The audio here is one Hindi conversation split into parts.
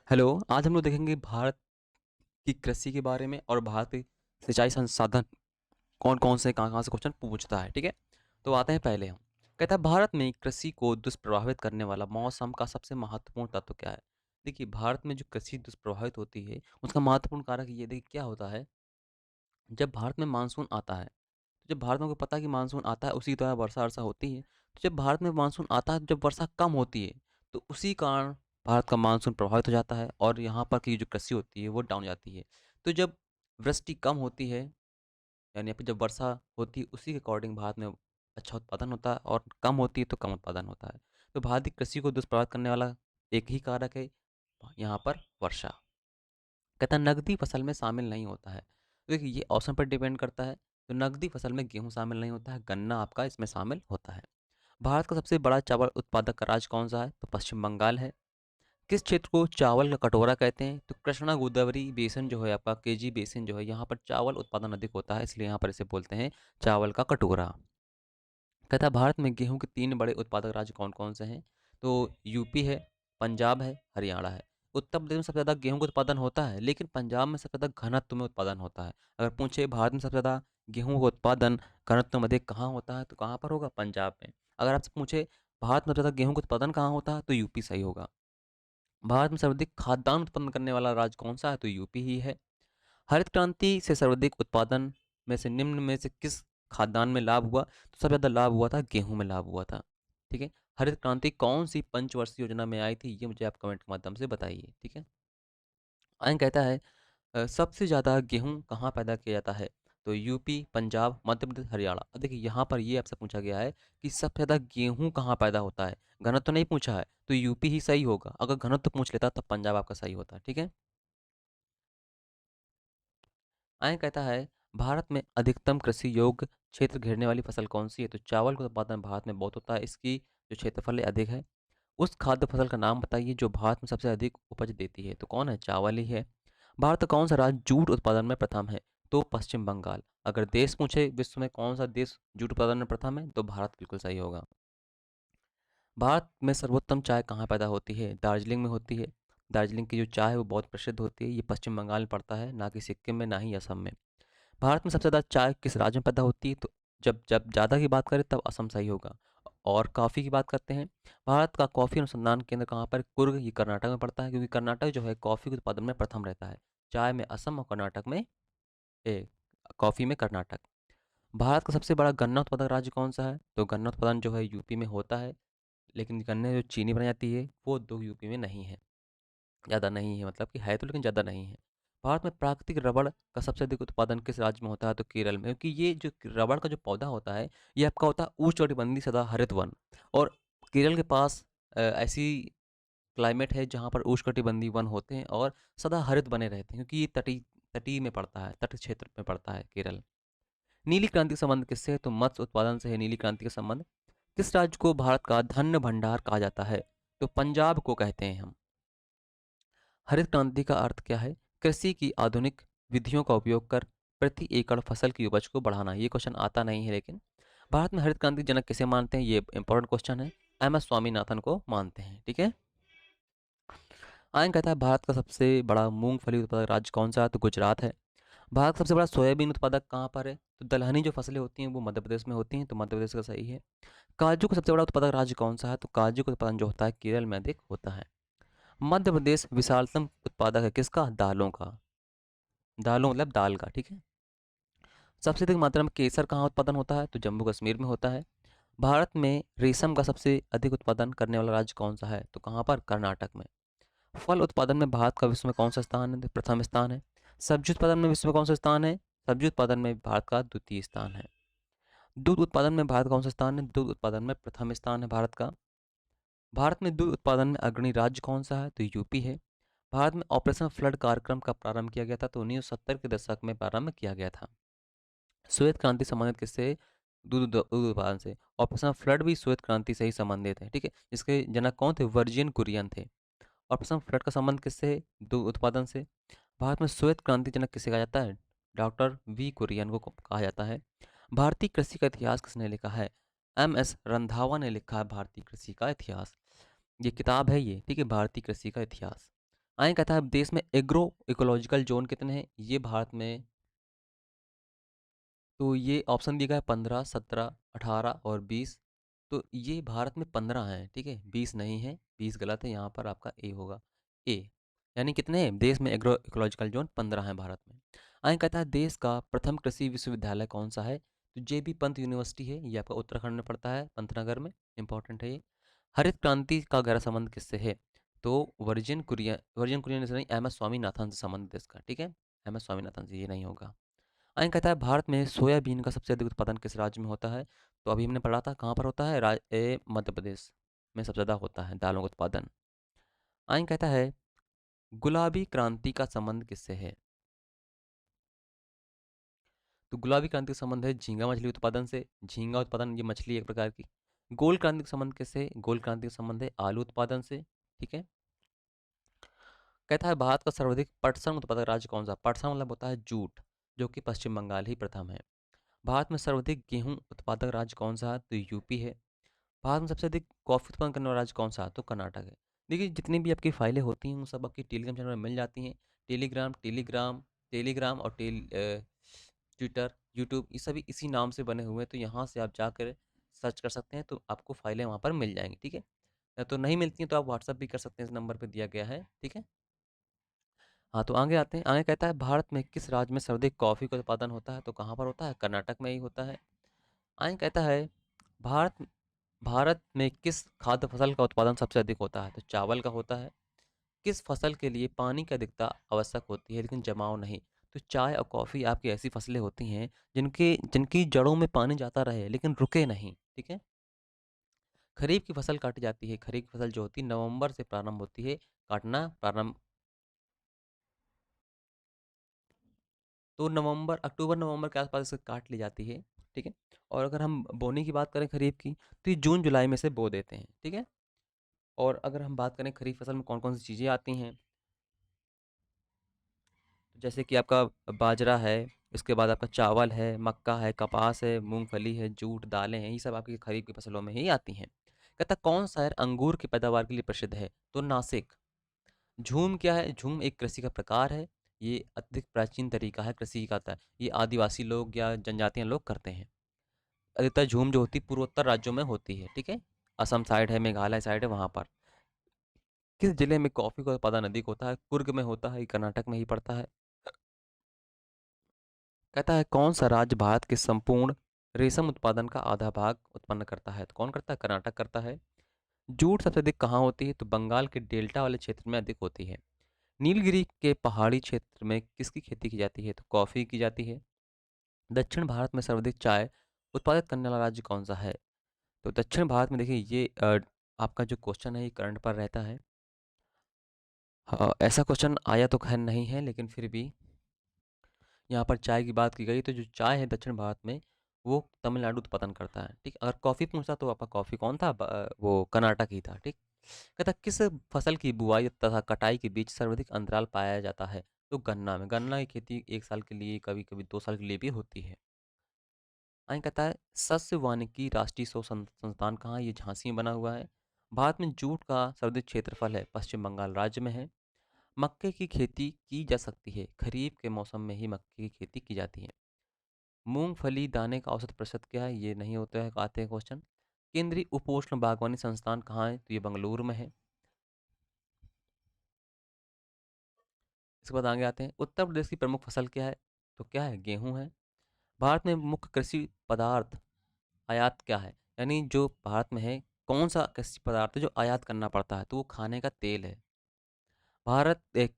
हेलो, आज हम लोग देखेंगे भारत की कृषि के बारे में और भारत के सिंचाई संसाधन कौन-कौन से कहाँ-कहाँ से क्वेश्चन पूछता है, ठीक है? तो आते हैं पहले हम। कहता है भारत में कृषि को दुष्प्रभावित करने वाला मौसम का सबसे महत्वपूर्ण तत्व क्या है? देखिए, भारत में जो कृषि दुष्प्रभावित होती है, उसका महत्वपूर्ण कारक ये देखिए क्या होता है, जब भारत में मानसून आता है, तो जब भारत में को पता है कि मानसून आता है, उसी तरह वर्षा-वर्षा होती है। तो जब भारत में मानसून आता है, जब वर्षा कम होती है, तो उसी कारण भारत का मानसून प्रभावित हो जाता है और यहाँ पर की जो कृषि होती है, वो डाउन जाती है। तो जब वृष्टि कम होती है, यानी यहाँ पे जब वर्षा होती है, उसी के अकॉर्डिंग भारत में अच्छा उत्पादन होता है और कम होती है, तो कम उत्पादन होता है। तो भारतीय कृषि को दुष्प्रभावित करने वाला एक ही कारक है, यहाँ पर वर्षा। कहता है नकदी फसल में शामिल नहीं होता है। तो देखिए ये औसत पर डिपेंड करता है। तो नकदी फसल में गेहूँ शामिल नहीं होता है, गन्ना आपका इसमें शामिल होता है। भारत का सबसे बड़ा चावल उत्पादक राज्य कौन सा है? तो पश्चिम बंगाल है। किस क्षेत्र को चावल का कटोरा कहते हैं? तो कृष्णा गोदावरी बेसिन जो है आपका, केजी बेसिन जो है, यहाँ पर चावल उत्पादन अधिक होता है, इसलिए यहाँ पर इसे बोलते हैं चावल का कटोरा। कहता है भारत में गेहूं के 3 बड़े उत्पादक राज्य कौन-कौन से हैं? तो यूपी है, पंजाब है, हरियाणा है। उत्तर प्रदेश में सबसे ज़्यादा गेहूं का उत्पादन होता है, लेकिन पंजाब में सबसे ज़्यादा घनत्व में उत्पादन होता है। अगर पूछे भारत में सबसे ज़्यादा गेहूं का उत्पादन घनत्व में अधिक कहाँ होता है? तो कहाँ पर होगा? पंजाब में। अगर आपसे पूछे भारत में सबसे ज़्यादा गेहूं का उत्पादन कहाँ होता है? तो यूपी सही होगा। भारत में सर्वाधिक खाद्यान्न उत्पन्न करने वाला राज्य कौन सा है? तो यूपी ही है। हरित क्रांति से सर्वाधिक उत्पादन में से निम्न में से किस खाद्यान्न में लाभ हुआ? तो सबसे ज़्यादा लाभ हुआ था गेहूँ में लाभ हुआ था। ठीक है? हरित क्रांति कौन-सी पंचवर्षीय योजना में आई थी? ये मुझे आप कमेंट के माध्यम से बताइए। ठीक है? आगे कहता है सबसे ज़्यादा गेहूँ कहाँ पैदा किया जाता है? तो यूपी, पंजाब, मध्य प्रदेश, हरियाणा। अब देखिए यहाँ पर ये आपसे पूछा गया है कि सबसे ज़्यादा गेहूँ कहाँ पैदा होता है? घनत्व तो नहीं पूछा है, तो यूपी ही सही होगा। अगर घनत्व पूछ लेता तब पंजाब आपका सही होता। ठीक है? आगे कहता है भारत में अधिकतम कृषि योग्य क्षेत्र घेरने वाली फसल कौन सी है? तो चावल का उत्पादन भारत में बहुत होता है, इसकी जो क्षेत्रफल है अधिक है। उस खाद्य फसल का नाम बताइए जो भारत में सबसे अधिक उपज देती है। तो कौन है? चावल ही है। भारत का कौन सा राज्य जूट उत्पादन में प्रथम है? तो पश्चिम बंगाल। अगर देश पूछे विश्व में कौन सा देश जूट उत्पादन में प्रथम है, तो भारत बिल्कुल सही होगा। भारत में सर्वोत्तम चाय कहाँ पैदा होती है? दार्जिलिंग में होती है। दार्जिलिंग की जो चाय है वो बहुत प्रसिद्ध होती है, ये पश्चिम बंगाल में पड़ता है, ना कि सिक्किम में, ना ही असम में। भारत में सबसे ज़्यादा चाय किस राज्य में पैदा होती है? तो जब जब ज़्यादा की बात करें तब असम सही होगा। और कॉफ़ी की बात करते हैं, भारत का कॉफ़ी अनुसंधान केंद्र कहाँ पर? कुर्ग, ये कर्नाटक में पड़ता है, क्योंकि कर्नाटक जो है कॉफ़ी के उत्पादन में प्रथम रहता है। चाय में असम और कर्नाटक में कॉफ़ी में कर्नाटक। भारत का सबसे बड़ा गन्ना उत्पादक राज्य कौन सा है? तो गन्ना उत्पादन जो है यूपी में होता है, लेकिन गन्ने जो चीनी बनाई जाती है वो दो यूपी में नहीं है, ज़्यादा नहीं है, मतलब कि है तो लेकिन ज़्यादा नहीं है। भारत में प्राकृतिक रबड़ का सबसे अधिक उत्पादन किस राज्य में होता है? तो केरल में, क्योंकि ये जो रबड़ का जो पौधा होता है, ये आपका होता है उष्णकटिबंधीय सदाहरित वन। और केरल के पास ऐसी क्लाइमेट है जहाँ पर उष्णकटिबंधीय वन होते हैं और सदाहरित बने रहते हैं, क्योंकि ये तटीय तटीय में पड़ता है, तट क्षेत्र में पड़ता है केरल। नीली क्रांति का संबंध किससे है? तो मत्स्य उत्पादन से है नीली क्रांति का संबंध। किस राज्य को भारत का धन्य भंडार कहा जाता है? तो पंजाब को कहते हैं हम। हरित क्रांति का अर्थ क्या है? कृषि की आधुनिक विधियों का उपयोग कर प्रति एकड़ फसल की उपज को बढ़ाना। ये क्वेश्चन आता नहीं है, लेकिन भारत में हरित क्रांति जनक किसे मानते हैं? ये इंपॉर्टेंट क्वेश्चन है। एम एस स्वामीनाथन को मानते हैं। ठीक है? आयन कहता है भारत का सबसे बड़ा मूंगफली उत्पादक राज्य कौन सा है? तो गुजरात है। भारत का सबसे बड़ा सोयाबीन उत्पादक कहाँ पर है? तो दलहनी जो फसलें होती हैं वो मध्य प्रदेश में होती हैं, तो मध्य प्रदेश का सही है। काजू का सबसे बड़ा उत्पादक राज्य कौन सा है? तो काजू का उत्पादन जो होता है केरल में अधिक होता है। मध्य प्रदेश विशालतम उत्पादक है किसका? दालों का। दालों मतलब दाल का। ठीक है? सबसे अधिक मात्रा में केसर कहाँ उत्पादन होता है? तो जम्मू कश्मीर में होता है। भारत में रेशम का सबसे अधिक उत्पादन करने वाला राज्य कौन सा है? तो कहाँ पर? कर्नाटक में। फल उत्पादन में भारत का विश्व में कौन सा स्थान है? तो प्रथम स्थान है। सब्जी उत्पादन में विश्व में कौन सा स्थान है? सब्जी उत्पादन में भारत का द्वितीय स्थान है। दूध उत्पादन में भारत का कौन सा स्थान है? दूध उत्पादन में प्रथम स्थान है भारत का। भारत में दूध उत्पादन में अग्रणी राज्य कौन सा है? तो यूपी है। भारत में ऑपरेशन फ्लड कार्यक्रम का प्रारंभ किया गया था? तो 1970 के दशक में प्रारंभ किया गया था। श्वेत क्रांति संबंधित किससे? दूध उत्पादन से। ऑपरेशन फ्लड भी श्वेत क्रांति से ही संबंधित है। ठीक है? इसके जनक कौन थे? वर्जिन कुरियन थे। ऑपरेशन फ्लड का संबंध किससे है? दूध उत्पादन से। भारत में श्वेत क्रांति जनक किसे कहा जाता है? डॉक्टर वी कुरियन को कहा जाता है। भारतीय कृषि का इतिहास किसने लिखा है? एम एस रंधावा ने लिखा है भारतीय कृषि का इतिहास। ये किताब है ये, ठीक है, भारतीय कृषि का इतिहास। आगे कहता है देश में एग्रो इकोलॉजिकल जोन कितने हैं, ये भारत में, तो ये ऑप्शन दिया गया है 15, 17, 18 और 20। तो ये भारत में 15 हैं, ठीक है, 20 नहीं है, 20 गलत है, यहाँ पर आपका ए होगा, ए। यानी कितने हैं देश में एग्रो इकोलॉजिकल जोन, 15 हैं भारत में। आगे कहता है देश का प्रथम कृषि विश्वविद्यालय कौन सा है, तो जे बी पंत यूनिवर्सिटी है, ये आपका उत्तराखंड में पड़ता है, पंतनगर में, इंपॉर्टेंट है ये। हरित क्रांति का गहरा संबंध किससे है, तो वर्जिन कुरियन से नहीं, एम एस स्वामीनाथन से संबंधित है इसका, ठीक है, एम एस स्वामीनाथन से, ये नहीं होगा। आगे कहता है भारत में सोयाबीन का सबसे अधिक उत्पादन किस राज्य में होता है, तो अभी हमने पढ़ा था कहाँ पर होता है, मध्य प्रदेश में सबसे ज़्यादा होता है दालों का उत्पादन। आगे कहता है गुलाबी क्रांति का संबंध किससे है, तो गुलाबी क्रांति का संबंध है झींगा मछली उत्पादन से, झींगा उत्पादन ये मछली है एक प्रकार की। गोल क्रांति का संबंध किससे, गोल क्रांति का संबंध है आलू उत्पादन से, ठीक है। कहता है भारत का सर्वाधिक पटसन उत्पादक राज्य कौन सा, पटसन मतलब होता है जूट, जो कि पश्चिम बंगाल ही प्रथम है। भारत में सर्वाधिक गेहूं उत्पादक राज्य कौन सा है, तो यूपी है। भारत में सबसे अधिक कॉफी उत्पादन करने वाला राज्य कौन सा है, तो कर्नाटक है। देखिए जितनी भी आपकी फाइलें होती हैं वो सब आपकी टेलीग्राम चैनल में मिल जाती हैं। टेलीग्राम टेलीग्राम टेलीग्राम और ट्विटर, यूट्यूब, ये सभी इसी नाम से बने हुए हैं, तो यहाँ से आप जाकर सर्च कर सकते हैं, तो आपको फाइलें वहाँ पर मिल जाएंगी, ठीक है। या तो नहीं मिलती हैं तो आप व्हाट्सअप भी कर सकते हैं, इस नंबर पर दिया गया है, ठीक है। हाँ, तो आगे आते हैं। आगे कहता है भारत में किस राज्य में सर्वाधिक कॉफ़ी का उत्पादन होता है, तो कहाँ पर होता है, कर्नाटक में ही होता है। आगे कहता है भारत भारत में किस खाद्य फसल का उत्पादन सबसे अधिक होता है, तो चावल का होता है। किस फसल के लिए पानी की अधिकता आवश्यक होती है लेकिन जमाव नहीं, तो चाय और कॉफ़ी आपकी ऐसी फसलें होती हैं जिनके जिनकी जड़ों में पानी जाता रहे लेकिन रुके नहीं, ठीक है। खरीफ की फसल काटी जाती है, खरीफ की फसल जो होती है नवंबर से प्रारंभ होती है काटना प्रारंभ, तो नवंबर, अक्टूबर नवंबर के आसपास इसे काट ली जाती है, ठीक है। और अगर हम बोने की बात करें खरीफ की, तो ये जून जुलाई में से बो देते हैं, ठीक है। और अगर हम बात करें खरीफ फसल में कौन कौन सी चीज़ें आती हैं, तो जैसे कि आपका बाजरा है, इसके बाद आपका चावल है, मक्का है, कपास है, मूंगफली है, जूट, दालें हैं, ये सब आपकी खरीफ की फसलों में ही आती हैं। कहता कौन सा शहर अंगूर की पैदावार के लिए प्रसिद्ध है, तो नासिक। झूम क्या है, झूम एक कृषि का प्रकार है, ये अधिक प्राचीन तरीका है कृषि का, था ये आदिवासी लोग या जनजातीय लोग करते हैं। अधिकतर झूम जो होती है पूर्वोत्तर राज्यों में होती है, ठीक है, असम साइड है, मेघालय साइड है, वहाँ पर। किस जिले में कॉफ़ी का उत्पादन अधिक होता है, कुर्ग में होता है, ये कर्नाटक में ही पड़ता है। कहता है कौन सा राज्य भारत के संपूर्ण रेशम उत्पादन का आधा भाग उत्पन्न करता है, तो कौन करता है, कर्नाटक करता है। जूट सबसे अधिक कहाँ होती है, तो बंगाल के डेल्टा वाले क्षेत्र में अधिक होती है। नीलगिरी के पहाड़ी क्षेत्र में किसकी खेती की जाती है, तो कॉफ़ी की जाती है। दक्षिण भारत में सर्वाधिक चाय उत्पादित करने वाला राज्य कौन सा है, तो दक्षिण भारत में देखिए ये आपका जो क्वेश्चन है ये करंट पर रहता है। हाँ, ऐसा क्वेश्चन आया तो खैर नहीं है, लेकिन फिर भी यहाँ पर चाय की बात की गई, तो जो चाय है दक्षिण भारत में वो तमिलनाडु उत्पादन करता है, ठीक। अगर कॉफ़ी पूछता तो आपका कॉफ़ी कौन था, वो कर्नाटक ही था, ठीक। कहता किस फसल की बुआई तथा कटाई के बीच सर्वाधिक अंतराल पाया जाता है, तो गन्ना में, गन्ना की खेती 1 साल के लिए, कभी कभी 2 साल के लिए भी होती है। आगे कहता है सस्य वानिकी राष्ट्रीय शोध संस्थान कहाँ है? ये झांसी में बना हुआ है। भारत में जूट का सर्वाधिक क्षेत्रफल है, पश्चिम बंगाल राज्य में है। मक्के की खेती की जा सकती है, खरीफ के मौसम में ही मक्के की खेती की जाती है। मूंगफली दाने का औसत प्रतिशत क्या है, ये नहीं होता है, आते हैं क्वेश्चन। केंद्रीय उपोष्ण बागवानी संस्थान कहाँ है, तो ये बेंगलुरु में है। इसके बाद आगे आते हैं उत्तर प्रदेश की प्रमुख फसल क्या है, तो क्या है, गेहूं है। भारत में मुख्य कृषि पदार्थ आयात क्या है, यानी जो भारत में है कौन सा कृषि पदार्थ है जो आयात करना पड़ता है, तो वो खाने का तेल है।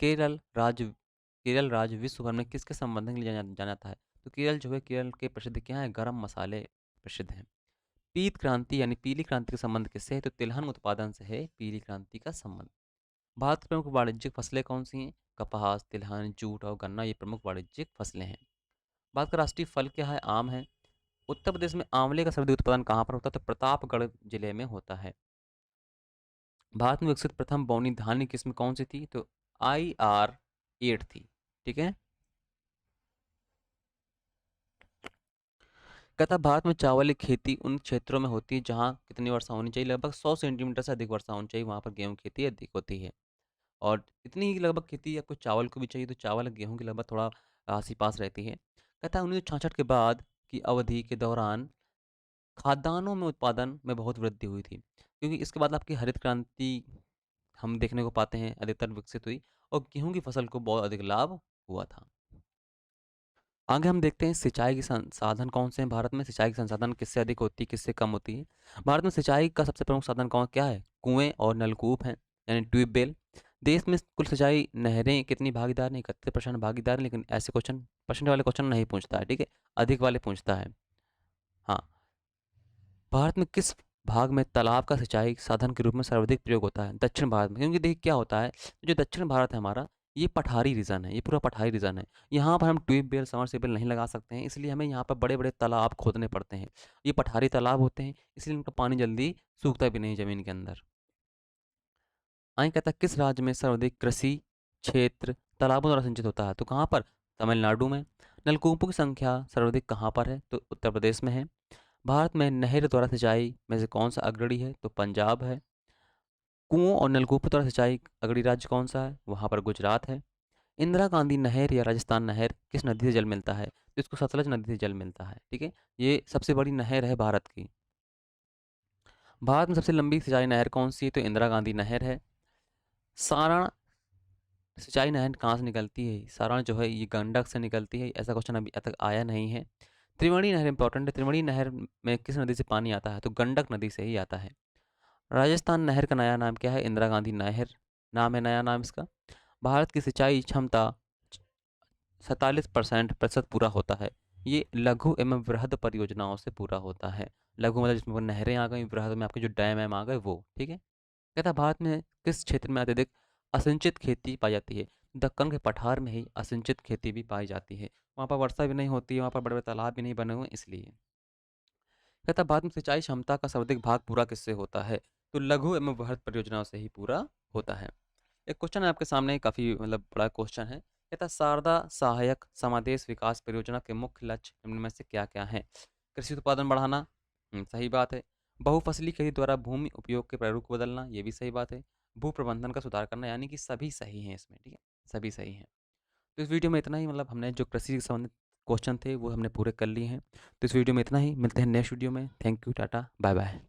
केरल राज्य विश्व भर में किसके संबंध के लिए जाना जाता है, तो केरल जो है, केरल के प्रसिद्ध क्या है, गरम मसाले प्रसिद्ध हैं। पीत क्रांति यानी पीली क्रांति का संबंध किससे है, तो तिलहन उत्पादन से है पीली क्रांति का संबंध। भारत की प्रमुख वाणिज्यिक फसलें कौन सी हैं, कपास, तिलहन, जूट और गन्ना, ये प्रमुख वाणिज्यिक फसलें हैं। भारत का राष्ट्रीय फल क्या है, आम है। उत्तर प्रदेश में आंवले का सर्वाधिक उत्पादन कहाँ पर होता है, तो प्रतापगढ़ जिले में होता है। भारत में विकसित प्रथम बौनी धान किस्म कौन सी थी, तो IR8 थी, ठीक है। कहता भारत में चावल की खेती उन क्षेत्रों में होती है जहाँ कितनी वर्षा होनी चाहिए, लगभग 100 सेंटीमीटर से अधिक वर्षा होनी चाहिए, वहाँ पर गेहूं की खेती अधिक होती है। और इतनी ही लगभग खेती आपको चावल को भी चाहिए, तो चावल, गेहूँ की लगभग थोड़ा आस ही पास रहती है। कहता है 1966 के बाद की अवधि के दौरान खाद्यान्नों में उत्पादन में बहुत वृद्धि हुई थी, क्योंकि इसके बाद आपकी हरित क्रांति हम देखने को पाते हैं अधिकतर विकसित हुई और गेहूँ की फसल को बहुत अधिक लाभ हुआ था। आगे हम देखते हैं सिंचाई के संसाधन कौन से हैं भारत में, सिंचाई के संसाधन किससे अधिक होती है, किससे कम होती है। भारत में सिंचाई का सबसे प्रमुख साधन कौन क्या है? कुएँ और नलकूप हैं, यानी ट्यूबवेल। देश में कुल सिंचाई नहरें कितनी भागीदार हैं? 31% भागीदार हैं, लेकिन ऐसे क्वेश्चन परसेंट वाले क्वेश्चन नहीं पूछता है, ठीक है? अधिक वाले पूछता है। हाँ, भारत में किस भाग में तालाब का सिंचाई साधन के रूप में सर्वाधिक प्रयोग होता है? दक्षिण भारत में, क्योंकि देखिए क्या होता है, जो दक्षिण भारत है हमारा, ये पठारी रीजन है, ये पूरा पठारी रीजन है। यहाँ पर हम ट्यूबवेल, समरसेबल नहीं लगा सकते हैं, इसलिए हमें यहाँ पर बड़े बड़े तालाब खोदने पड़ते हैं। ये पठारी तालाब होते हैं, इसलिए इनका पानी जल्दी सूखता भी नहीं जमीन के अंदर। आगे कहता है किस राज्य में सर्वाधिक कृषि क्षेत्र तालाबों द्वारा सिंचित होता है? तो कहाँ पर? तमिलनाडु में। नलकूपों की संख्या सर्वाधिक कहाँ पर है? तो उत्तर प्रदेश में है। भारत में नहर द्वारा सिंचाई में से कौन सा अग्रणी है? तो पंजाब है। कुओं और नलकूपों द्वारा सिंचाई अग्रणी राज्य कौन सा है? वहाँ पर गुजरात है। इंदिरा गांधी नहर या राजस्थान नहर किस नदी से जल मिलता है? तो इसको सतलज नदी से जल मिलता है, ठीक है। ये सबसे बड़ी नहर है भारत की। भारत में सबसे लंबी सिंचाई नहर कौन सी है? तो इंदिरा गांधी नहर है। सारण सिंचाई नहर कहाँ से निकलती है? सारण जो है ये गंडक से निकलती है, ऐसा क्वेश्चन अभी तक आया नहीं है। त्रिवेणी नहर इंपॉर्टेंट है, त्रिवेणी नहर में किस नदी से पानी आता है? तो गंडक नदी से ही आता है। राजस्थान नहर का नया नाम क्या है? इंदिरा गांधी नहर नाम है नया नाम इसका। भारत की सिंचाई क्षमता 47% पूरा होता है। ये लघु एवं वृहद परियोजनाओं से पूरा होता है। लघु मतलब जिसमें वो नहरें आ गई, वृहद में आपके जो डैम वैम आ गए वो, ठीक है। कहता है भारत में किस क्षेत्र में अत्यधिक असिंचित खेती पाई जाती है? दक्कन के पठार में ही असिंचित खेती भी पाई जाती है। वहाँ पर वर्षा भी नहीं होती है, वहाँ पर बड़े बड़े तालाब भी नहीं बने हुए, इसलिए। कहता है भारत में सिंचाई क्षमता का सर्वाधिक भाग पूरा किससे होता है? तो लघु एवं वृहद परियोजनाओं से ही पूरा होता है। एक क्वेश्चन है आपके सामने, काफ़ी मतलब बड़ा क्वेश्चन है। कहता है शारदा सहायक समादेश विकास परियोजना के मुख्य लक्ष्य निम्न में से क्या क्या हैं? कृषि उत्पादन बढ़ाना, सही बात है। बहुफसली खेती द्वारा भूमि उपयोग के प्रारूप को बदलना, ये भी सही बात है। भू प्रबंधन का सुधार करना, यानी कि सभी सही हैं इसमें, ठीक है, सभी सही हैं। तो इस वीडियो में इतना ही, मतलब हमने जो कृषि से संबंधित क्वेश्चन थे वो हमने पूरे कर लिए हैं। तो इस वीडियो में इतना ही, मिलते हैं नेक्स्ट वीडियो में। Thank you, tata, bye bye.